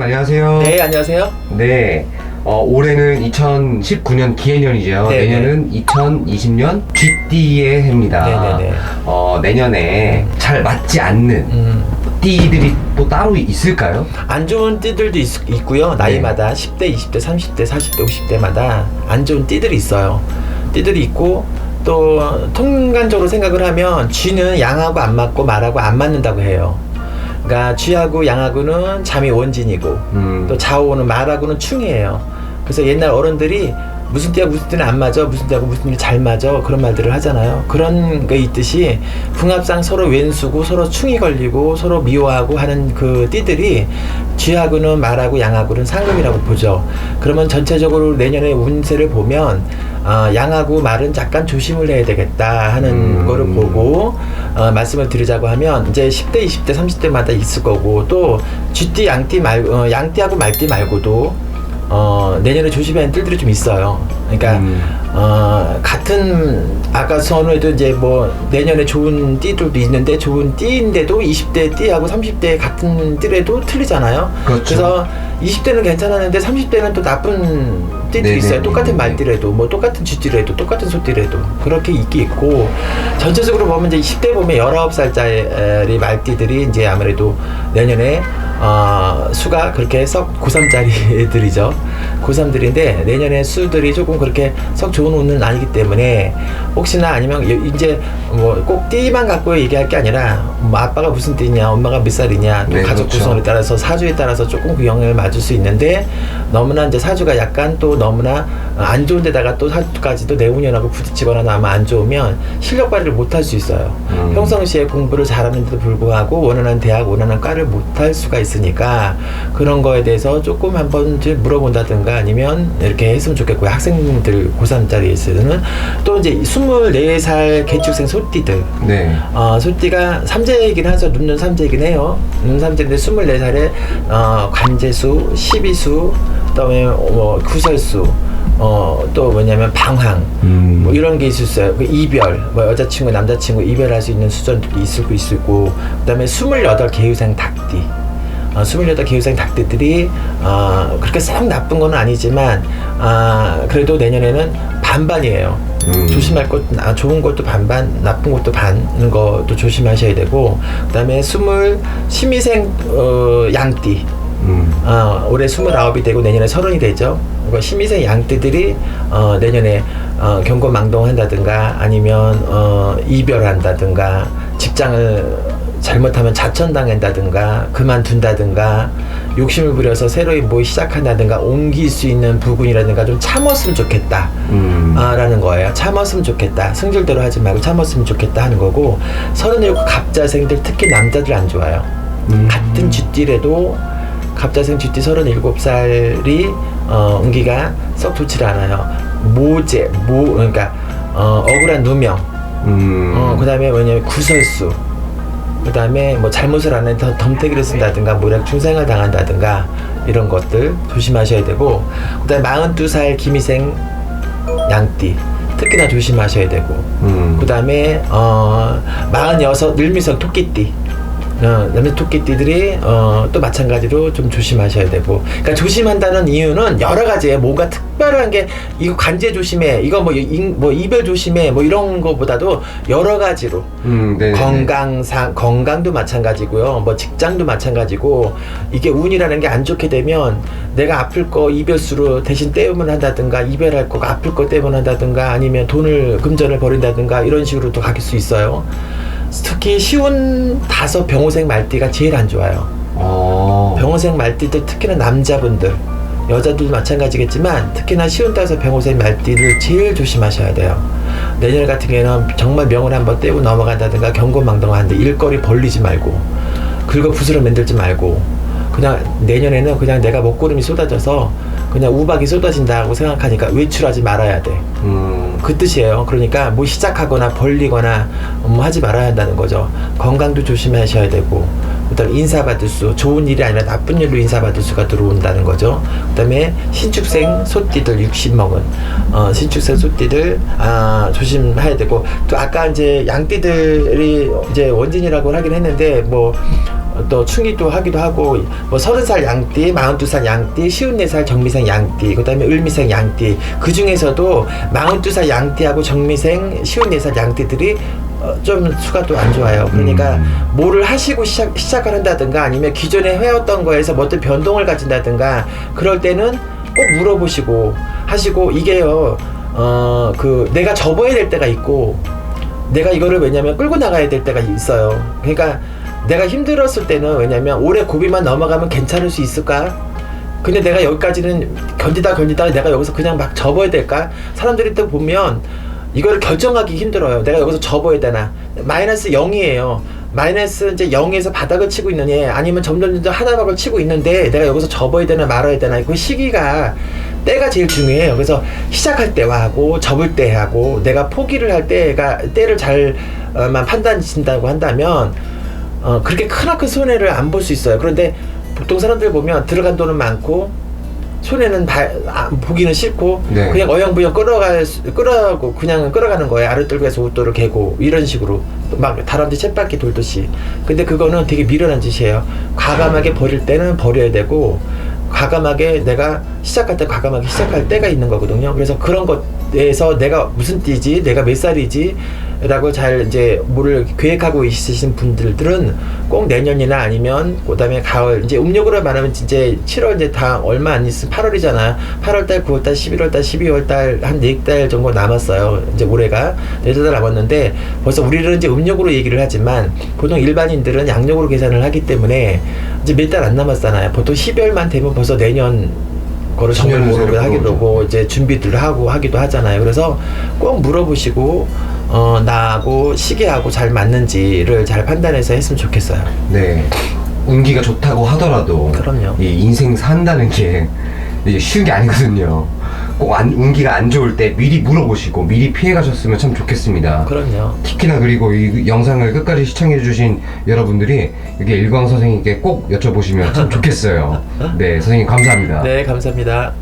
안녕하세요. 네, 안녕하세요. 네, 올해는 2019년 기해년이죠. 네네. 내년은 2020년 쥐띠의 해입니다. 네네네. 내년에 잘 맞지 않는 띠들이 또 따로 있을까요? 안 좋은 띠들도 있고요. 나이마다 10대, 20대, 30대, 40대, 50대마다 안 좋은 띠들이 있어요. 띠들이 있고 또 통관적으로 생각을 하면 쥐는 양하고 안 맞고 말하고 안 맞는다고 해요. 그러니까 쥐하고 양하고는 잠이 원진이고 또 좌우는 말하고는 충이에요. 그래서 옛날 어른들이 무슨 띠하고 무슨 띠는 안 맞아, 무슨 띠하고 무슨 띠는 잘 맞아, 그런 말들을 하잖아요. 그런 게 있듯이 궁합상 서로 왼수고 서로 충이 걸리고 서로 미워하고 하는 그 띠들이 쥐하고는 말하고 양하고는 상금이라고 보죠. 그러면 전체적으로 내년의 운세를 보면 양하고 말은 약간 조심을 해야 되겠다 하는 거를 보고 말씀을 드리자고 하면 이제 10대, 20대, 30대마다 있을 거고 또 쥐띠, 양띠 양띠하고 말띠 말고도 내년에 조심해야 하는 띠들이 좀 있어요. 그러니까 같은 아까 선호에도 이제 뭐 내년에 좋은 띠들도 있는데 좋은 띠인데도 20대 띠하고 30대 같은 띠래도 틀리잖아요. 그렇죠. 그래서 20대는 괜찮았는데 30대는 또 나쁜 띠들이 있어요. 똑같은 말띠래도 뭐 똑같은 쥐띠래도 똑같은 소띠래도 그렇게 있고 전체적으로 보면 이제 10대 보면 19살짜리 말띠들이 이제 아무래도 내년에 수가 그렇게 썩 고3짜리들이죠. 고3들인데 내년에 수들이 조금 그렇게 썩 좋은 운은 아니기 때문에 혹시나 아니면 이제 뭐 꼭 띠만 갖고 얘기할 게 아니라 뭐 아빠가 무슨 띠냐, 엄마가 몇 살이냐, 또 네, 가족 그렇죠. 구성에 따라서 사주에 따라서 조금 그 영향을 맞을 수 있는데 너무나 이제 사주가 약간 또 너무나 안 좋은 데다가 또 사주까지도 내운년하고 부딪히거나 나면 안 좋으면 실력 발휘를 못 할 수 있어요. 평상시에 공부를 잘하는데도 불구하고 원하는 대학, 원하는 과를 못 할 수가 있으니까 그런 거에 대해서 조금 한번 물어본다든가 아니면 이렇게 했으면 좋겠고요. 학생들 고3짜리에서는 또 이제 24살 개축생 소띠들. 네. 소띠가 삼재이긴 하죠. 눈 삼재이긴 해요. 눈 삼재인데 24살에 관재수, 십이수, 그다음에 구설수, 또 뭐냐면 방황, 뭐 이런 게 있을 수 있어요. 그 이별, 뭐 여자친구, 남자친구 이별할 수 있는 수준도 있을 수 있고, 그다음에 28 개유생 닭띠. 28 개유생 닭띠들이 그렇게 썩 나쁜 건 아니지만 그래도 내년에는 반반이에요. 조심할 것, 좋은 것도 반반, 나쁜 것도 반인 것도 조심하셔야 되고, 그다음에 신미생 양띠. 올해 29이 되고 내년에 30이 되죠. 그러니까 신미생 양띠들이 내년에 경고망동한다든가 아니면 이별한다든가 직장을 잘못하면 자천당한다든가 그만둔다든가 욕심을 부려서 새로이 뭐 시작한다든가 옮길 수 있는 부분이라든가 좀 참았으면 좋겠다 라는 거예요. 참았으면 좋겠다. 승질대로 하지 말고 참았으면 좋겠다 하는 거고 37 갑자생들 특히 남자들 안 좋아요. 같은 쥐띠래도 갑자생 쥐띠 37살이 운기가 썩 좋지 않아요. 그러니까 억울한 누명, 그 다음에 뭐냐면 구설수, 그 다음에 뭐 잘못을 안 해서 덤태기를 쓴다든가 모략 중생을 당한다든가 이런 것들 조심하셔야 되고, 그 다음에 42살 기미생 양띠 특히나 조심하셔야 되고, 그 다음에 46 늘미성 토끼띠, 남자 토끼띠들이 또 마찬가지로 좀 조심하셔야 되고, 그러니까 조심한다는 이유는 여러 가지예요. 뭔가 특별한 게 이거 관제 조심해, 이거 뭐 이별 조심해, 뭐 이런 거보다도 여러 가지로 건강도 마찬가지고요. 뭐 직장도 마찬가지고 이게 운이라는 게 안 좋게 되면 내가 아플 거 이별수로 대신 때우면 한다든가 이별할 거가 아플 거 때우면 한다든가 아니면 금전을 버린다든가 이런 식으로 또 갈 수 있어요. 특히 쉬운 5 병호생 말띠가 제일 안 좋아요. 병호생 말띠들 특히나 남자분들, 여자들도 마찬가지겠지만 특히나 쉬운 5 병호생 말띠를 제일 조심하셔야 돼요. 내년 같은 경우에는 정말 명을 한번 떼고 넘어간다든가 경고망동하는데 일거리 벌리지 말고 긁어부스러 만들지 말고 그냥 내년에는 그냥 내가 먹구름이 쏟아져서 그냥 우박이 쏟아진다고 생각하니까 외출하지 말아야 돼. 그 뜻이에요. 그러니까 뭐 시작하거나 벌리거나 뭐 하지 말아야 한다는 거죠. 건강도 조심하셔야 되고, 그다음에 인사받을 수, 좋은 일이 아니라 나쁜 일로 인사받을 수가 들어온다는 거죠. 그다음에 신축생 소띠들 60 먹은 신축생 소띠들 조심해야 되고, 또 아까 이제 양띠들이 이제 원진이라고 하긴 했는데 뭐 또 충기도 하기도 하고 뭐 30살 양띠, 42살 양띠, 54살 정미생 양띠, 그다음에 을미생 양띠. 그 중에서도 42살 양띠하고 정미생 54살 양띠들이 좀 수가 또 안 좋아요. 그러니까 뭐를 하시고 시작을 한다든가 아니면 기존에 해왔던 거에서 뭐 어떤 변동을 가진다든가 그럴 때는 꼭 물어보시고 하시고 이게요. 내가 접어야 될 때가 있고 내가 이거를 왜냐면 끌고 나가야 될 때가 있어요. 그러니까 내가 힘들었을 때는 왜냐면 올해 고비만 넘어가면 괜찮을 수 있을까? 근데 내가 여기까지는 견디다가 내가 여기서 그냥 막 접어야 될까? 사람들이 또 보면 이거를 결정하기 힘들어요. 내가 여기서 접어야 되나? 마이너스 0이에요. 마이너스 이제 0에서 바닥을 치고 있는 애 아니면 점점 하나박을 치고 있는데 내가 여기서 접어야 되나 말아야 되나 그 시기가 때가 제일 중요해요. 그래서 시작할 때와 하고 접을 때 하고 내가 포기를 할 때를 잘만 판단진다고 한다면 그렇게 크나큰 손해를 안 볼 수 있어요. 그런데 보통 사람들 보면 들어간 돈은 많고 손해는 보기는 싫고 네. 그냥 어영부영 끌어가고 그냥 끌어가는 거예요. 알을 떨고 해서 웃도를 개고 이런 식으로 막 다람쥐 쳇바퀴 돌듯이. 근데 그거는 되게 미련한 짓이에요. 과감하게 버릴 때는 버려야 되고 과감하게 내가 시작할 때 과감하게 시작할 때가 있는 거거든요. 그래서 그런 것에서 내가 무슨 띠지, 내가 몇 살이지 라고 잘 이제 뭐를 계획하고 있으신 분들은 꼭 내년이나 아니면 그다음에 가을 이제 음력으로 말하면 이제 7월 이제 다 얼마 안 있으면 8월이잖아. 8월달, 9월달, 11월달, 12월달 한 4달 정도 남았어요. 이제 올해가 4달 남았는데 벌써 우리는 이제 음력으로 얘기를 하지만 보통 일반인들은 양력으로 계산을 하기 때문에 이제 몇 달 안 남았잖아요. 보통 12월만 되면 벌써 내년 거를 정보를 하기도 하고 이제 준비들을 하고 하기도 하잖아요. 그래서 꼭 물어보시고 나하고 시기하고 잘 맞는지를 잘 판단해서 했으면 좋겠어요. 네. 운기가 좋다고 하더라도 그럼요. 이 인생 산다는 게 이게 쉬운 게 아니거든요. 꼭 운기가 안 좋을 때 미리 물어보시고 미리 피해 가셨으면 참 좋겠습니다. 그럼요. 특히나 그리고 이 영상을 끝까지 시청해 주신 여러분들이 여기 일광 선생님께 꼭 여쭤보시면 참 좋겠어요. 네, 선생님 감사합니다. 네, 감사합니다.